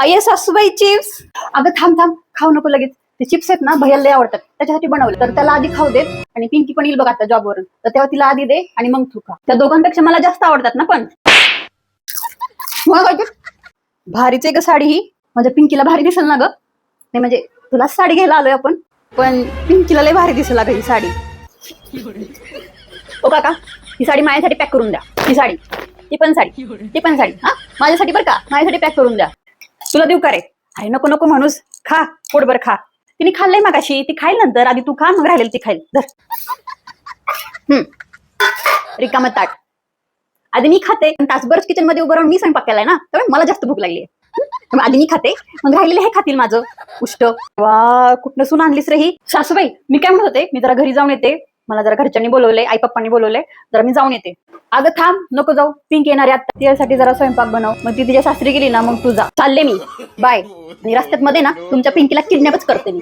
ये सासूबाई चिप्स. अगं थांब थांब, खाऊ नको लगेच. ते चिप्स आहेत ना भैयाला लय आवडतात, त्याच्यासाठी बनवले. तर त्याला आधी खाऊ दे, आणि पिंकी पण येईल बघ आता जॉबवरून, तर तेव्हा तिला आधी दे आणि मग तू खा. त्या दोघांपेक्षा मला जास्त आवडतात ना. पण भारीच आहे ग साडी ही. माझ्या पिंकीला भारी दिसेल ना ग. नाही म्हणजे तुला साडी घ्यायला आलोय आपण, पण पिंकीला लय भारी दिसेल अगं ही साडी. ओ काका, ही साडी माझ्यासाठी पॅक करून द्या. ही साडी, ती पण साडी हा माझ्यासाठी बरं का, माझ्यासाठी पॅक करून द्या. तुला देऊ का रे? अरे नको नको म्हणूस, खा पोटभर खा. तिने खाल्लंय मागाशी, ती खाईल नंतर. आधी तू खा, मग राहिलेली ती खाईल. रिकामं ताट. आधी मी खाते, तासभरच किचन मध्ये उभं राहून मी स्वयंपाक केलाय ना, तर मला जास्त भूक लागली. आधी मी खाते, मग राहिलेले हे खातील माझं उष्ट. वा, कुठनं सून आणलीस रे ही. सासूबाई, मी काय म्हणत होते, मी जरा घरी जाऊन येते. मला जरा घरच्यांनी बोलवलंय, आई पप्पांनी बोलवलंय, जरा मी जाऊन येते. अगं थांब, नको जाऊ. पिंक येणार आहे आता, तिच्यासाठी जरा स्वयंपाक बनव. मग ती तिच्या सासरी गेली ना, मग तू जा. चालले मी, बाय. आणि रस्त्यात मध्ये ना तुमच्या पिंकीला किडनॅपच करते मी.